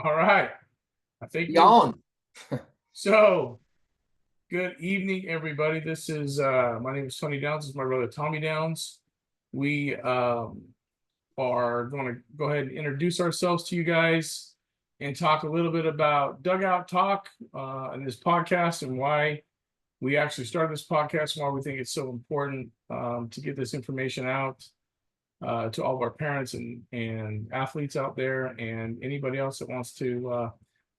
All right. I think Yawn. so. Good evening, everybody. This is my name is Tony Downs. This is my brother Tommy Downs. We are going to go ahead and introduce ourselves to you guys and talk a little bit about Dugout Talk and this podcast and why we actually started this podcast and why we think it's so important to get this information out to all of our parents and athletes out there and anybody else that wants to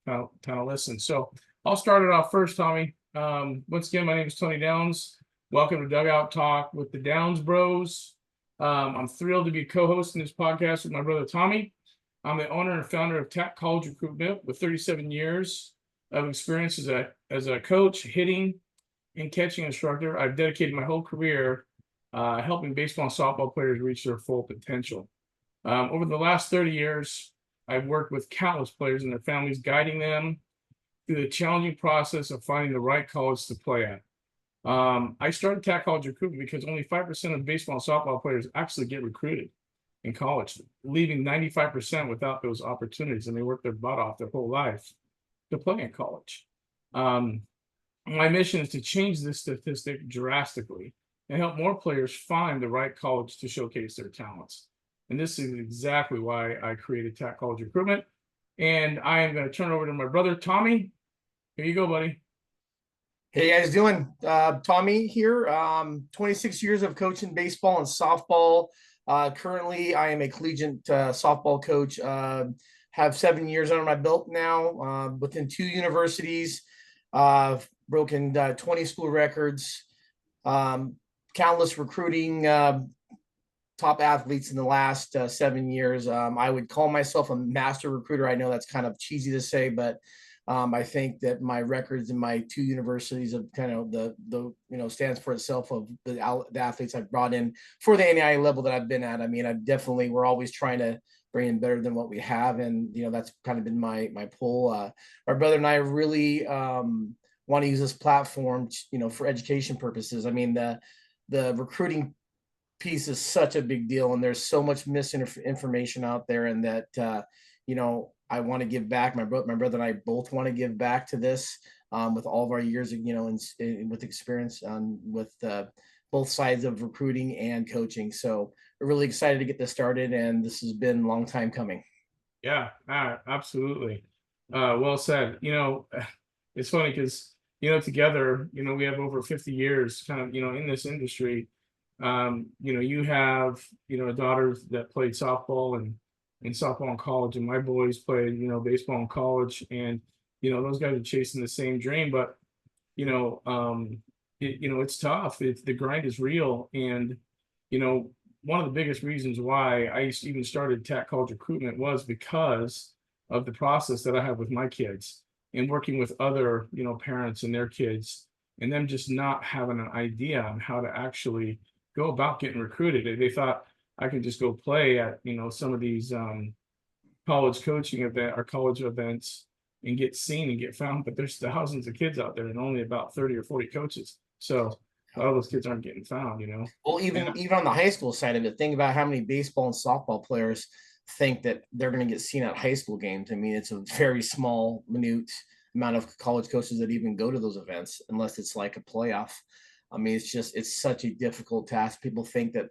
kind of listen. So I'll start it off first, Tommy. Once again, my name is Tony Downs. Welcome to Dugout Talk with the Downs Bros. I'm thrilled to be co-hosting this podcast with my brother Tommy. I'm the owner and founder of TAC College Recruitment with 37 years of experience as a coach, hitting, and catching instructor. I've dedicated my whole career helping baseball and softball players reach their full potential. Over the last 30 years, I've worked with countless players and their families, guiding them through the challenging process of finding the right college to play at. I started TAC College Recruitment because only 5% of baseball and softball players actually get recruited in college, leaving 95% without those opportunities, and they work their butt off their whole life to play in college. My mission is to change this statistic drastically and help more players find the right college to showcase their talents. And this is exactly why I created TAC College Recruitment. And I am going to turn it over to my brother, Tommy. Here you go, buddy. Hey guys doing? Tommy here. 26 years of coaching baseball and softball. Currently, I am a collegiate softball coach. Have 7 years under my belt now within 2 universities. Broken 20 school records. Countless recruiting top athletes in the last 7 years. I would call myself a master recruiter. I know that's kind of cheesy to say, but I think that my records in my 2 universities of kind of the stands for itself of the athletes I've brought in for the NAIA level that I've been at. I mean, we're always trying to bring in better than what we have, and that's kind of been my pull. My brother and I really want to use this platform, for education purposes. I mean, the recruiting piece is such a big deal, and there's so much misinformation out there, and that I want to give back. My brother and I both want to give back to this with all of our years, with experience with both sides of recruiting and coaching. So we're really excited to get this started, and this has been a long time coming. Yeah, absolutely. Well said. It's funny because, together, we have over 50 years kind of, in this industry. You have, a daughter that played softball and softball in college, and my boys played, baseball in college, and those guys are chasing the same dream. But it's tough. The grind is real, and one of the biggest reasons why I even started TAC College Recruitment was because of the process that I have with my kids and working with other parents and their kids, and them just not having an idea on how to actually go about getting recruited. They thought I can just go play at some of these college coaching event or college events and get seen and get found, but there's thousands of kids out there and only about 30 or 40 coaches. So a lot of those kids aren't getting found. Well, even on the high school side of it, think about how many baseball and softball players think that they're going to get seen at high school games. I mean, it's a very small, minute amount of college coaches that even go to those events unless it's like a playoff. I mean, it's such a difficult task. People think that,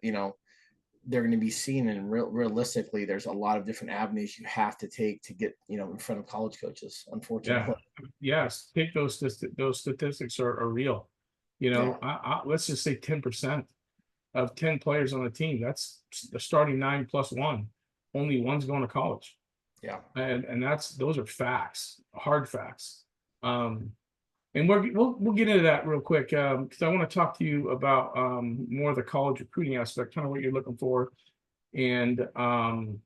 they're going to be seen, and realistically, there's a lot of different avenues you have to take to get, in front of college coaches, unfortunately. Yeah. Yes. Take those statistics are real. Let's just say 10% of 10 players on the team, that's the starting 9 plus 1. Only one's going to college. Yeah. And those are facts, hard facts. And we'll get into that real quick because I want to talk to you about more of the college recruiting aspect, kind of what you're looking for, and kind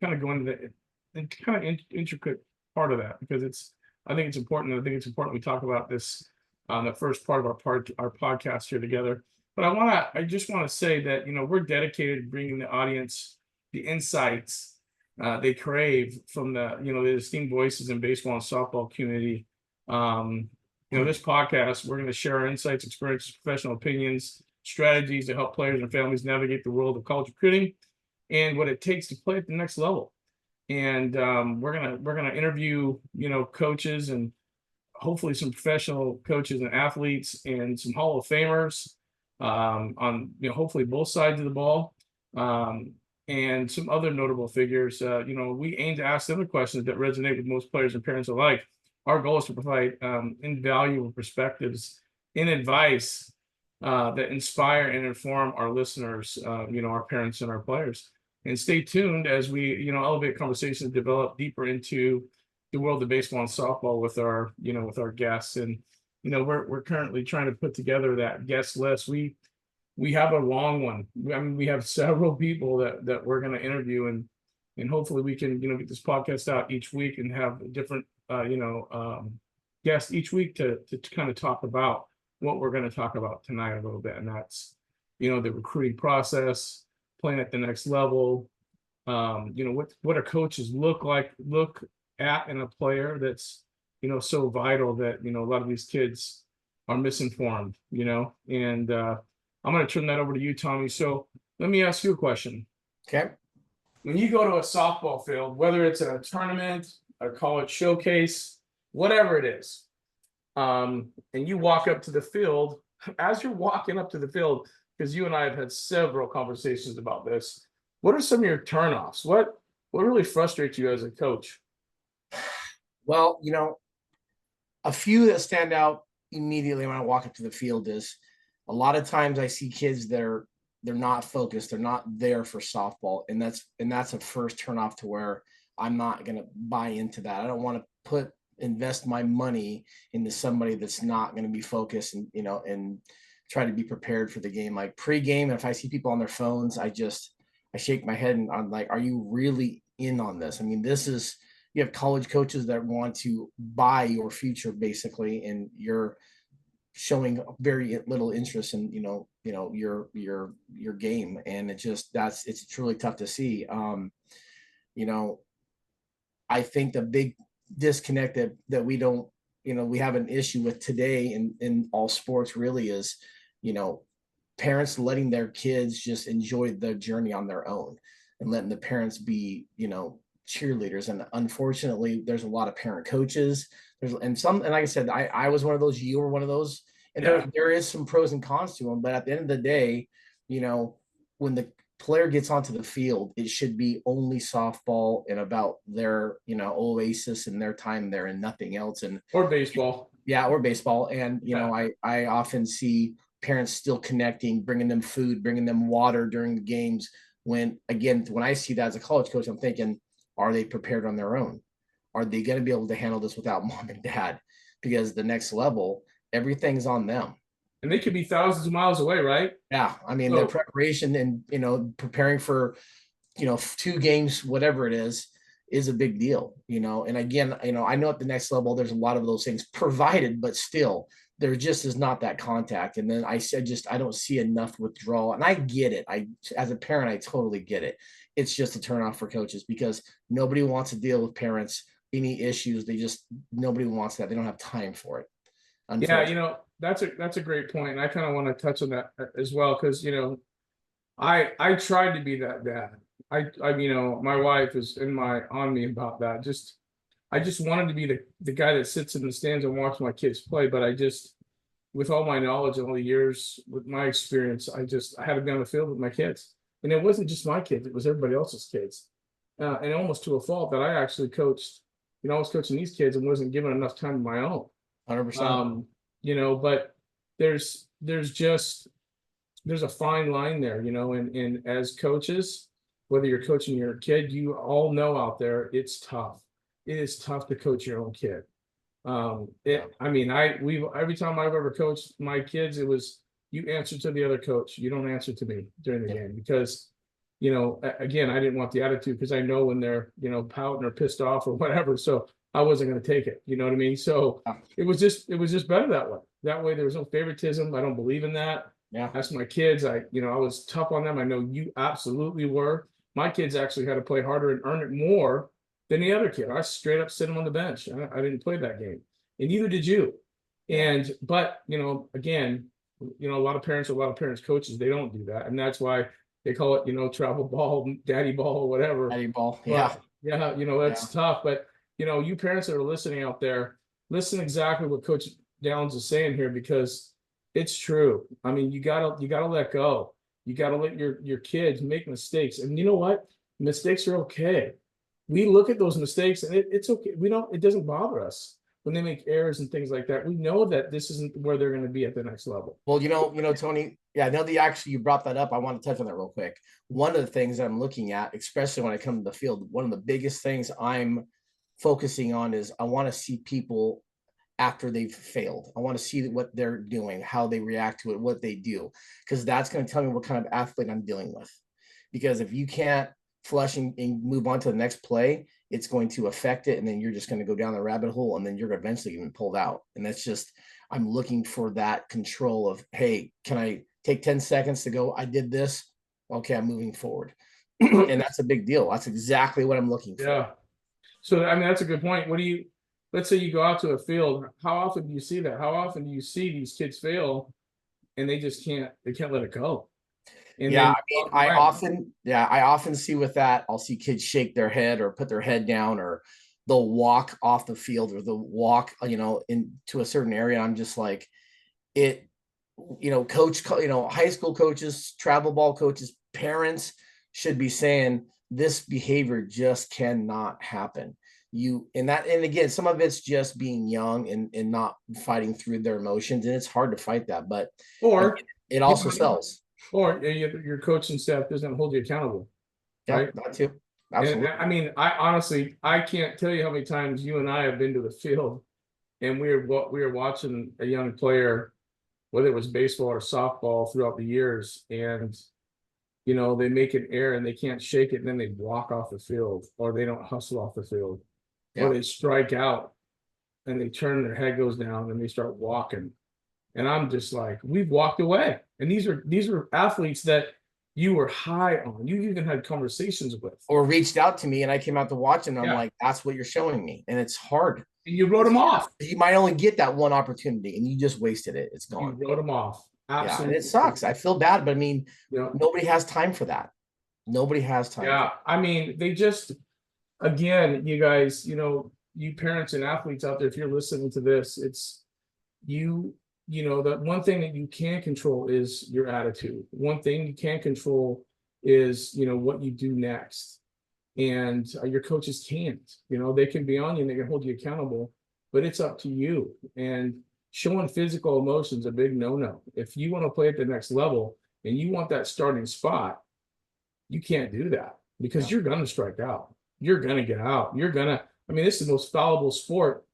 of go into the kind of intricate part of that, because I think it's important. I think it's important we talk about this on the first part of our podcast here together. But I just want to say that we're dedicated to bringing the audience the insights they crave from the esteemed voices in baseball and softball community. This podcast, we're going to share our insights, experiences, professional opinions, strategies to help players and families navigate the world of college recruiting and what it takes to play at the next level. and we're gonna interview, coaches and hopefully some professional coaches and athletes and some Hall of Famers, on, hopefully both sides of the ball, um, and some other notable figures. We aim to ask other questions that resonate with most players and parents alike. Our goal is to provide invaluable perspectives and advice that inspire and inform our listeners, our parents and our players. And stay tuned as we, elevate conversations, develop deeper into the world of baseball and softball with our guests. And we're currently trying to put together that guest list. We have a long one. I mean, we have several people that we're going to interview, and hopefully we can get this podcast out each week and have different guests each week to kind of talk about what we're going to talk about tonight a little bit, and that's the recruiting process, playing at the next level. What our coaches look at in a player that's so vital that a lot of these kids are misinformed, and I'm going to turn that over to you, Tommy. So let me ask you a question. Okay. When you go to a softball field, whether it's a tournament, a college showcase, whatever it is, and you walk up to the field, as you're walking up to the field, because you and I have had several conversations about this, what are some of your turnoffs? What really frustrates you as a coach? Well, a few that stand out immediately when I walk up to the field is a lot of times I see kids that they're not focused, they're not there for softball, and that's a first turnoff to where I'm not going to buy into that. I don't want to invest my money into somebody that's not going to be focused and try to be prepared for the game. Like pre-game, if I see people on their phones, I shake my head and I'm like, are you really in on this? I mean, you have college coaches that want to buy your future basically, and you're showing very little interest in your game, and it's truly tough to see. I think the big disconnect that we don't we have an issue with today in all sports really is parents letting their kids just enjoy the journey on their own and letting the parents be cheerleaders. And unfortunately there's a lot of parent coaches, and like I said, I was one of those, you were one of those, and there is some pros and cons to them, but at the end of the day, when the player gets onto the field, it should be only softball and about their oasis and their time there and nothing else. Or baseball. Yeah, or baseball. And I often see parents still connecting, bringing them food, bringing them water during the games, when I see that as a college coach, I'm thinking, are they prepared on their own? Are they going to be able to handle this without mom and dad? Because the next level, everything's on them. And they could be thousands of miles away, right? Yeah. I mean, the preparation and, preparing for, 2 games, whatever it is a big deal, and again, I know at the next level, there's a lot of those things provided, but still there just is not that contact. And then I don't see enough withdrawal, and I get it. As a parent, I totally get it. It's just a turnoff for coaches because nobody wants to deal with parents, any issues. Nobody wants that. They don't have time for it. Yeah, that's a great point, and I kind of want to touch on that as well, because I tried to be that dad. My wife is on me about that. I just wanted to be the guy that sits in the stands and watches my kids play, but with all my knowledge and all the years with my experience, I had to be on the field with my kids, and it wasn't just my kids; it was everybody else's kids, and almost to a fault that I actually coached. I was coaching these kids and wasn't given enough time of my own. 100%. But there's a fine line there, and as coaches, whether you're coaching your kid, you all know out there, it's tough. It is tough to coach your own kid. Every time I've ever coached my kids, it was, you answer to the other coach. You don't answer to me during the game, because, again, I didn't want the attitude, because I know when they're, pouting or pissed off or whatever. So I wasn't going to take it. You know what I mean? So it was just better that way. That way there was no favoritism. I don't believe in that. Yeah. That's my kids. I was tough on them. I know you absolutely were. My kids actually had to play harder and earn it more than the other kid. I straight up sit them on the bench. I didn't play that game, and neither did you. But again, a lot of parents, coaches, they don't do that, and that's why they call it, travel ball, daddy ball, whatever. Daddy ball. Yeah. Yeah, Yeah. that's tough. But you parents that are listening out there, listen exactly what Coach Downs is saying here because it's true. I mean, you gotta let go. You gotta let your kids make mistakes. And you know what? Mistakes are okay. We look at those mistakes and it's okay. It doesn't bother us when they make errors and things like that. We know that this isn't where they're going to be at the next level. Well, Tony, yeah, now that you brought that up, I want to touch on that real quick. One of the things that I'm looking at, especially when I come to the field, one of the biggest things I'm focusing on is I want to see people after they've failed. I want to see what they're doing, how they react to it, what they do, because that's going to tell me what kind of athlete I'm dealing with. Because if you can't flush and move on to the next play, it's going to affect it. And then you're just going to go down the rabbit hole and then you're eventually getting pulled out. And that's just, I'm looking for that control of, hey, can I take 10 seconds to go? I did this. Okay, I'm moving forward. And that's a big deal. That's exactly what I'm looking for. Yeah. So I mean, that's a good point. Let's say you go out to a field. How often do you see that? How often do you see these kids fail and they can't let it go? And Yeah, then I mean, I often see with that, I'll see kids shake their head or put their head down, or they'll walk off the field, or they'll walk, into a certain area. I'm just like, it, high school coaches, travel ball coaches, parents should be saying this behavior just cannot happen. And again, some of it's just being young and not fighting through their emotions. And it's hard to fight that, but or it also sells. your coaching staff doesn't hold you accountable, Yeah, right? that too. And Absolutely. I mean, I honestly I can't tell you how many times you and I have been to the field and we were watching a young player, whether it was baseball or softball throughout the years, and they make an error and they can't shake it, and then they walk off the field, or they don't hustle off the field, or Yeah. they strike out and they turn, their head goes down and they start walking. And I'm just like, we've walked away. And these are athletes that you were high on. You even had conversations with. Or reached out to me and I came out to watch and I'm Yeah. like, that's what you're showing me. And it's hard. And you wrote It's them hard. off. You might only get that one opportunity and you just wasted it. It's You gone. wrote them off. Yeah. And it Absolutely. sucks. I feel bad, but I mean, Yeah. nobody has time for that. Nobody has time. Yeah. I mean, they just, again, you guys, you parents and athletes out there, if you're listening to this, it's you, that one thing that you can control is your attitude. One thing you can't control is, what you do next. And your coaches can't, they can be on you and they can hold you accountable, but it's up to you. And showing physical emotions a big no-no. If you want to play at the next level and you want that starting spot, you can't do that because Yeah. you're going to strike out. You're going to get out. I mean, this is the most fallible sport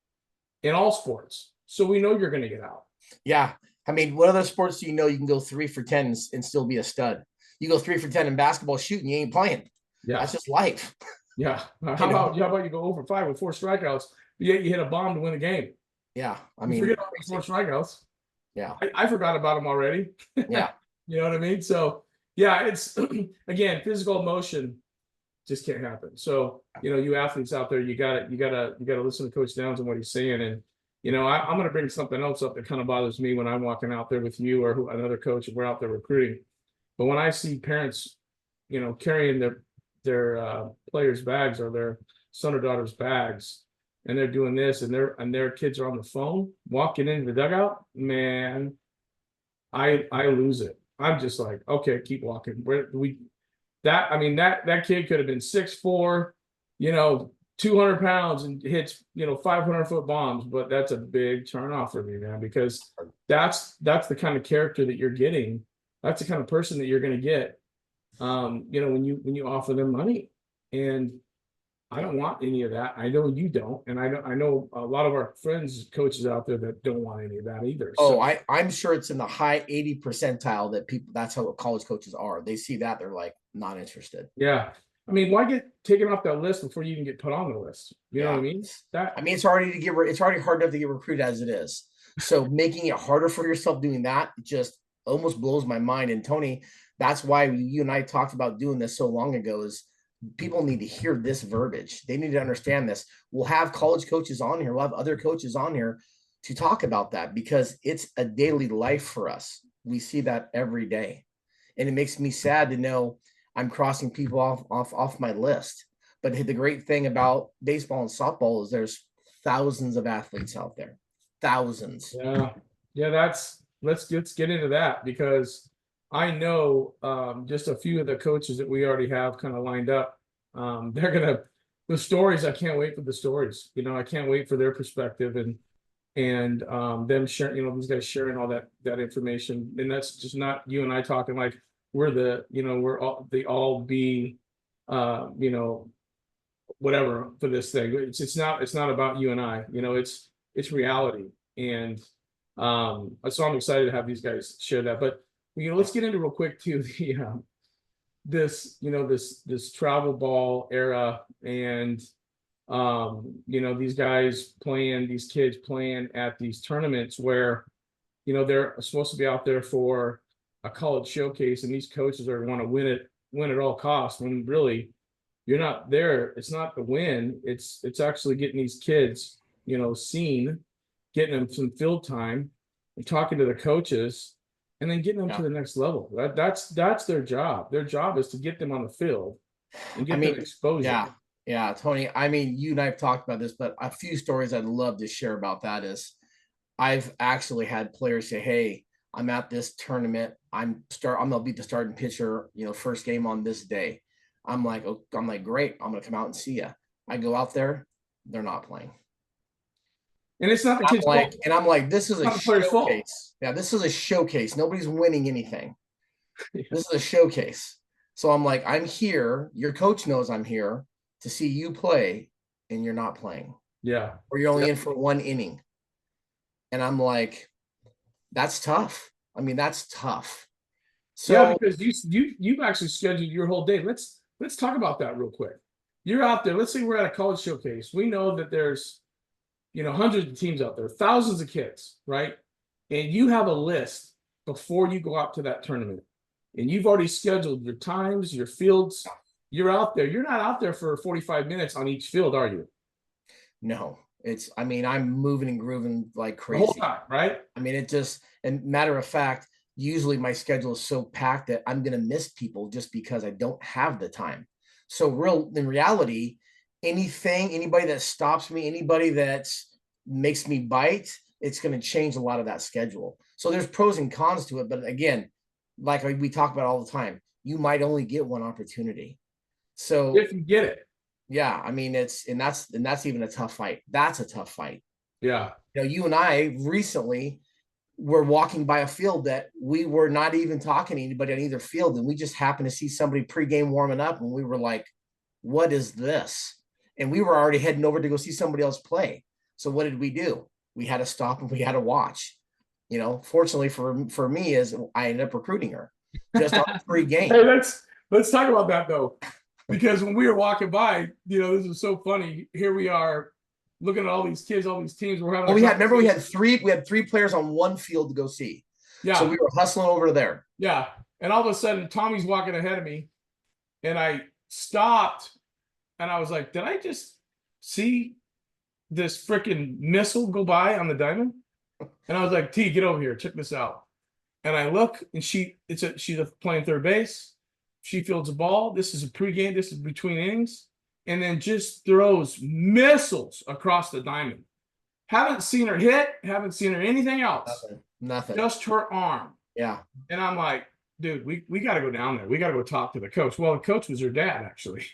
in all sports. So we know you're going to get out. Yeah. I mean, what other sports do you can go 3 for 10 and still be a stud? You go 3 for 10 in basketball shooting, you ain't playing. Yeah. That's just life. Yeah. How about you go over 5 with 4 strikeouts, but yet you hit a bomb to win the game? Yeah. I You mean, forget about those 4 strikeouts. yeah. I forgot about them already. Yeah. You know what I mean? So yeah, it's again, physical emotion just can't happen. So, you athletes out there, you gotta listen to Coach Downs and what he's saying. And, I'm going to bring something else up that kind of bothers me when I'm walking out there with you or another coach and we're out there recruiting. But when I see parents, carrying their players' bags or their son or daughter's bags, and they're doing this, and their kids are on the phone walking into the dugout, man, I lose it. I'm just like, okay, keep walking. That kid could have been 6'4", 200 pounds and hits 500-foot bombs, but that's a big turnoff for me, man, because that's the kind of character that you're getting. That's the kind of person that you're going to get. When you offer them money, and I don't want any of that. I know you don't, and I know a lot of our friends, coaches out there that don't want any of that either. Oh, So I'm sure it's in the high 80 percentile that people, that's how college coaches are. They see that, they're like, not interested. yeah, I mean, why get taken off that list before you even get put on the list? You know what I Yeah. mean? It's already hard enough to get recruited as it is. So making it harder for yourself doing that just almost blows my mind. And Tony, that's why you and I talked about doing this so long ago, is people need to hear this verbiage. They need to understand this. We'll have college coaches on here. We'll have other coaches on here to talk about that because it's a daily life for us. We see that every day. And it makes me sad to know I'm crossing people off my list. But the great thing about baseball and softball is there's thousands of athletes out there, thousands. Yeah, yeah. Let's get into that because I know just a few of the coaches that we already have kind of lined up. They're gonna the stories. I can't wait for the stories. I can't wait for their perspective and them sharing. These guys sharing all that information, and that's just not you and I talking like we're all be whatever for this thing. It's not about you and I. It's reality. And so I'm excited to have these guys share that. But let's get into real quick to the this travel ball era and these kids playing at these tournaments where they're supposed to be out there for a college showcase, and these coaches are want to win at all costs, when really you're not there. It's not the win, it's actually getting these kids seen, getting them some field time and talking to the coaches, and then getting them to the next level. That's their job. Their job is to get them on the field and get them exposure. Yeah, Tony. I mean, you and I have talked about this, but a few stories I'd love to share about that is I've actually had players say, "Hey, I'm at this tournament. I'm gonna beat the starting pitcher, first game on this day." I'm like, great. I'm gonna come out and see you. I go out there, they're not playing. And it's not the kid's fault. And I'm like, this is a showcase. Yeah, this is a showcase. Nobody's winning anything. This is a showcase. So I'm like, I'm here. Your coach knows I'm here to see you play, and you're not playing. Yeah. Or you're only in for one inning. And I'm like, that's tough. I mean, that's tough. So yeah, because you've actually scheduled your whole day. Let's talk about that real quick. You're out there. Let's say we're at a college showcase. We know that there's hundreds of teams out there, thousands of kids, right? And you have a list before you go out to that tournament. And you've already scheduled your times, your fields. You're out there. You're not out there for 45 minutes on each field, are you? No. I'm moving and grooving like crazy. The whole time, right? And matter of fact, usually my schedule is so packed that I'm going to miss people just because I don't have the time. So in reality, anybody that stops me, anybody that makes me bite, it's going to change a lot of that schedule. So there's pros and cons to it. But again, like we talk about all the time, you might only get one opportunity. So if you get it. Yeah. I mean, that's even a tough fight. That's a tough fight. Yeah. You and I recently were walking by a field that we were not even talking to anybody on either field. And we just happened to see somebody pregame warming up. And we were like, what is this? And we were already heading over to go see somebody else play. So what did we do? We had to stop and we had to watch. Fortunately for me, is I ended up recruiting her just on the pregame. Hey, let's talk about that though. Because when we were walking by, this is so funny. Here we are looking at all these kids, all these teams. We're having. We had three players on one field to go see. Yeah. So we were hustling over there. Yeah. And all of a sudden, Tommy's walking ahead of me, and I stopped, and I was like, "Did I just see this freaking missile go by on the diamond?" And I was like, "T, get over here. Check this out." And I look, and she's playing third base. She fields a ball. This is a pregame. This is between innings. And then just throws missiles across the diamond. Haven't seen her hit. Haven't seen her anything else. Nothing. Just her arm. Yeah. And I'm like, dude, we got to go down there. We got to go talk to the coach. Well, the coach was her dad, actually.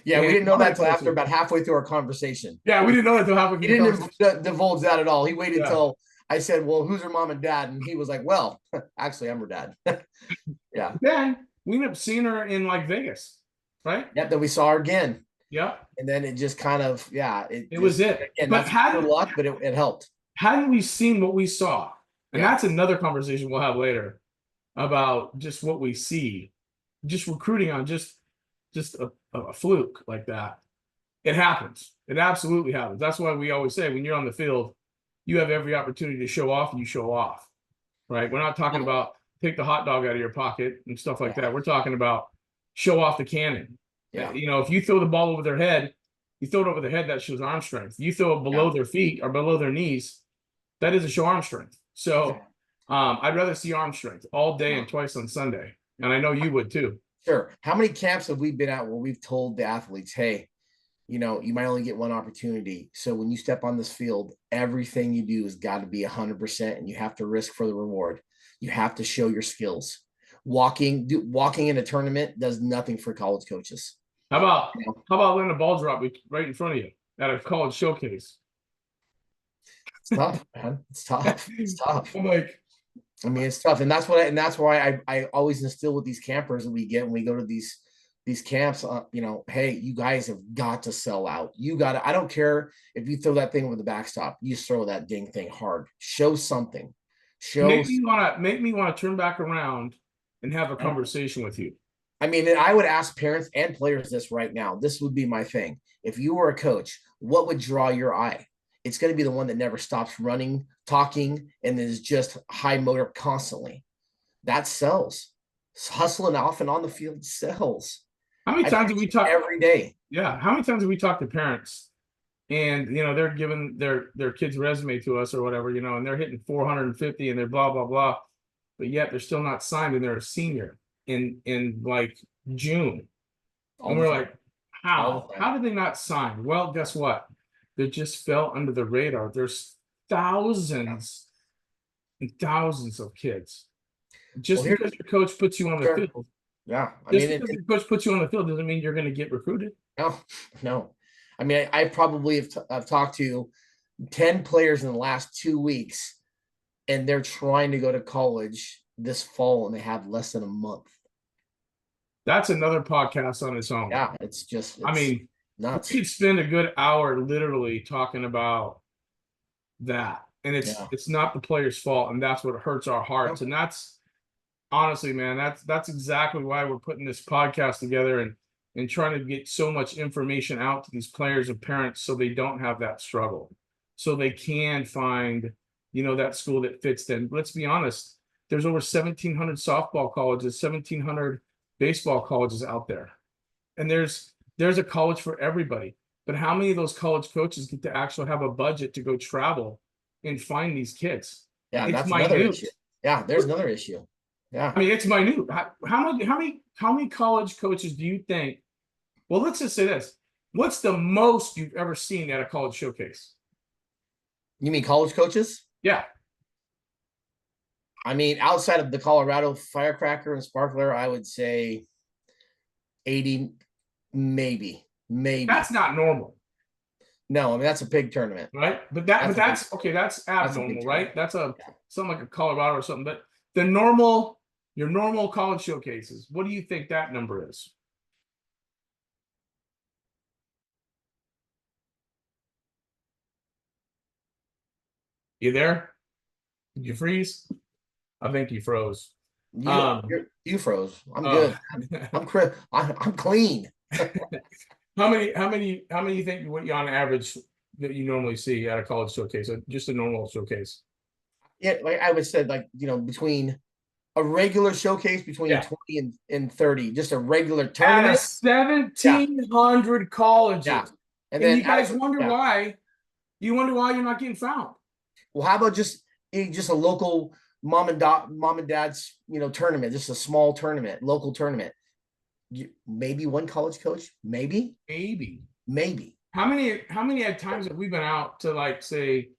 Yeah, we didn't know that until after about halfway through our conversation. Yeah, we didn't know that until halfway through. He didn't divulge that at all. He waited until I said, well, who's her mom and dad? And he was like, well, actually, I'm her dad. Yeah. Then we ended up seeing her in like Vegas, right? Yeah, then we saw her again. Yeah. And then it just kind of, it was it. Again, but good luck, but it helped. Hadn't we seen what we saw? And that's another conversation we'll have later about just what we see, just recruiting on just a fluke like that. It happens. It absolutely happens. That's why we always say when you're on the field, you have every opportunity to show off, and you show off, right? We're not talking about take the hot dog out of your pocket and stuff like that. We're talking about show off the cannon. Yeah. If you throw the ball over their head, you throw it over their head, that shows arm strength. You throw it below their feet or below their knees, that is a show arm strength. So I'd rather see arm strength all day and twice on Sunday. And I know you would too. Sure. How many camps have we been at where we've told the athletes, hey, you might only get one opportunity. So when you step on this field, everything you do has got to be 100%, and you have to risk for the reward. You have to show your skills. Walking in a tournament does nothing for college coaches. How about You know, how about letting a ball drop right in front of you at a college showcase? it's tough, man. It's tough. It's tough. I'm like, I mean, it's tough, and that's why I always instill with these campers that we get when we go to these camps. Hey, you guys have got to sell out. You got to. I don't care if you throw that thing over the backstop. You just throw that dang thing hard. Show something. Show. make me want to turn back around and have a conversation with you. I mean, and I would ask parents and players this right now. This would be my thing. If you were a coach, what would draw your eye? It's going to be the one that never stops running, talking, and is just high motor constantly. That sells. Hustling off and on the field sells. How many times have we talked every day? Yeah, how many times have we talked to parents, and they're giving their kid's resume to us or whatever, and they're hitting 450 and they're blah blah blah, but yet they're still not signed and they're a senior in like June, and we're like, how did they not sign? Well, guess what? They just fell under the radar. There's thousands and thousands of kids. Just because your coach puts you on the field. Yeah. Just because your coach puts you on the field doesn't mean you're going to get recruited. No. I mean, I probably have talked to 10 players in the last 2 weeks, and they're trying to go to college this fall, and they have less than a month. That's another podcast on its own. Yeah, it's nuts. We could spend a good hour literally talking about that, and it's not the player's fault, and that's what hurts our hearts. And that's honestly, man, that's exactly why we're putting this podcast together and trying to get so much information out to these players and parents so they don't have that struggle, so they can find that school that fits them. Let's be honest, there's over 1,700 softball colleges, 1,700 baseball colleges out there, and there's a college for everybody. But how many of those college coaches get to actually have a budget to go travel and find these kids? Yeah, that's another issue. Yeah, there's another issue. Yeah, I mean, it's minute. How many college coaches do you think? Well, let's just say this: what's the most you've ever seen at a college showcase? You mean college coaches? Yeah. I mean, outside of the Colorado Firecracker and Sparkler, I would say 80, maybe. That's not normal. No, I mean, that's a big tournament, right? That's okay. That's abnormal, right? That's something like a Colorado or something. But your normal college showcases, what do you think that number is? You there? Did you freeze? I think you froze. You froze. I'm good. I'm clean. How many you think what you on average that you normally see at a college showcase? Just a normal showcase. Yeah, like I would say, between a regular showcase between 20 and 30, just a regular tournament. At 1,700 colleges. Yeah. And then you guys wonder why. You wonder why you're not getting found. Well, how about just a local mom and dad's tournament, just a small tournament, local tournament. Maybe one college coach, maybe. How many times have we been out to, like, say,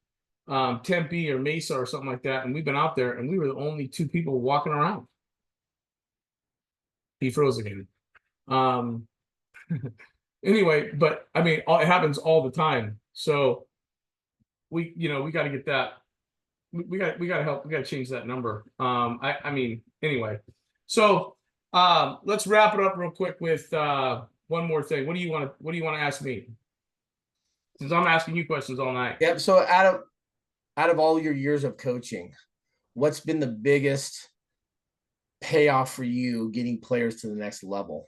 Tempe or Mesa or something like that, and we've been out there and we were the only two people walking around? He froze again. Anyway, but I mean, it happens all the time. So we got to get that. We got to help. We got to change that number. I mean, anyway. So let's wrap it up real quick with one more thing. What do you want to ask me? Since I'm asking you questions all night. Yep. So out of all your years of coaching, what's been the biggest payoff for you getting players to the next level?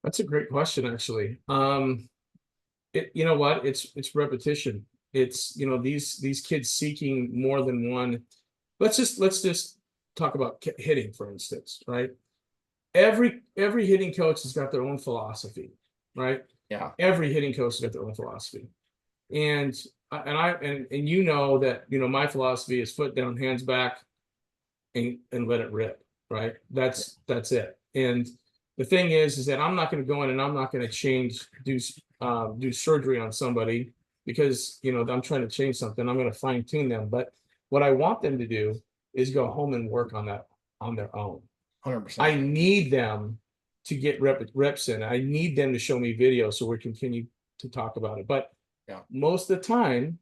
That's a great question, actually. You know what? It's repetition. It's these kids seeking more than one. Let's just talk about hitting, for instance, right? Every hitting coach has got their own philosophy, right? Yeah. Every hitting coach has got their own philosophy, and you know that my philosophy is foot down, hands back, and let it rip, right? That's it. And the thing is that I'm not going to go in and I'm not going to do surgery on somebody because, I'm trying to change something. I'm going to fine tune them. But what I want them to do is go home and work on that on their own. 100%. I need them to get reps in. I need them to show me video so we continue to talk about it. But most of the time,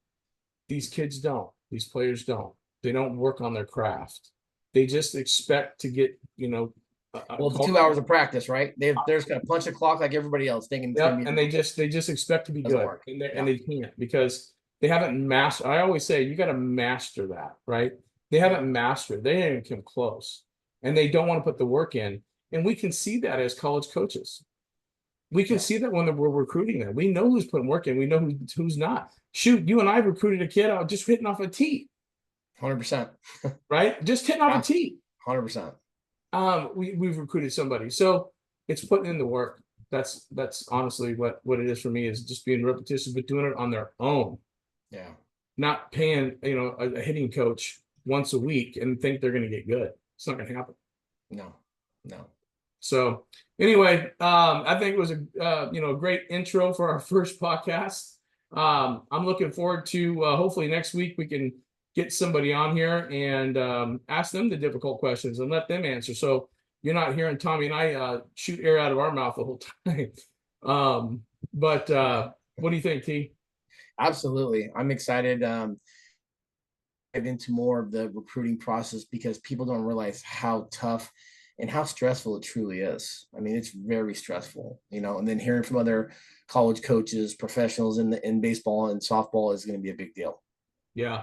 these kids don't. These players don't. They don't work on their craft. They just expect to get, well, 2 hours of practice, right? They're just gonna punch the clock like everybody else, thinking. And they just expect to be good, and they can't because they haven't mastered. I always say you got to master that, right? They haven't mastered. They didn't come close, and they don't want to put the work in. And we can see that as college coaches. We can see that when we're recruiting them. We know who's putting work in. We know who's not. Shoot, you and I recruited a kid out just hitting off a tee. 100%. Right? Just hitting off a tee. 100%. We've recruited somebody. So it's putting in the work. That's honestly what it is for me, is just being repetitious, but doing it on their own. Yeah. Not paying, a hitting coach once a week and think they're going to get good. It's not going to happen. No. So anyway, I think it was a great intro for our first podcast. I'm looking forward to hopefully next week we can get somebody on here and ask them the difficult questions and let them answer. So you're not hearing Tommy and I shoot air out of our mouth the whole time. But what do you think, T? Absolutely. I'm excited to get into more of the recruiting process because people don't realize how tough and how stressful it truly is. I mean, it's very stressful, and then hearing from other college coaches, professionals in baseball and softball is going to be a big deal. Yeah.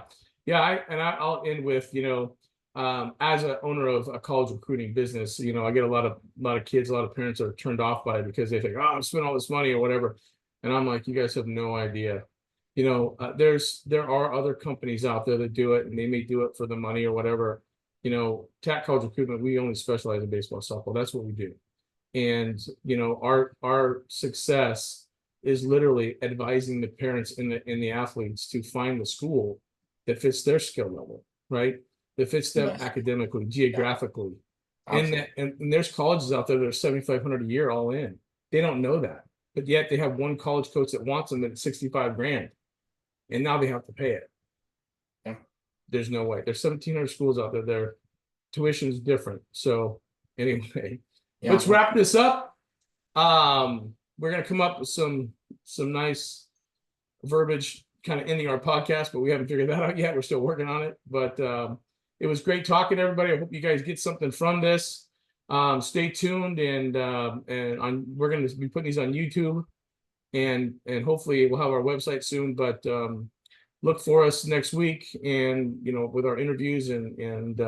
I'll end with, as an owner of a college recruiting business, I get a lot of kids, a lot of parents are turned off by it because they think, oh, I'm spending all this money or whatever. And I'm like, you guys have no idea. There are other companies out there that do it and they may do it for the money or whatever. TAC College Recruitment, we only specialize in baseball, softball. That's what we do. And, our success is literally advising the parents and the athletes to find the school that fits their skill level, right? That fits them academically, geographically. And there's colleges out there that are $7,500 a year all in. They don't know that. But yet they have one college coach that wants them at $65,000. And now they have to pay it. There's no way. There's 1,700 schools out there. Their tuition is different. So anyway, let's wrap this up. We're gonna come up with some nice verbiage kind of ending our podcast, but we haven't figured that out yet. We're still working on it. But it was great talking to everybody. I hope you guys get something from this. Stay tuned and we're gonna be putting these on YouTube and hopefully we'll have our website soon. But look for us next week, and with our interviews and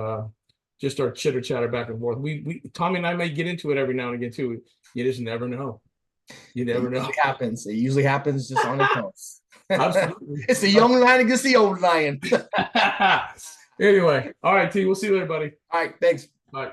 just our chitter chatter back and forth. We Tommy and I may get into it every now and again too. You just never know. You never know. It usually happens just on its own. Absolutely. It's the young lion against the old lion. Anyway, all right, T. We'll see you later, buddy. All right, thanks. Bye.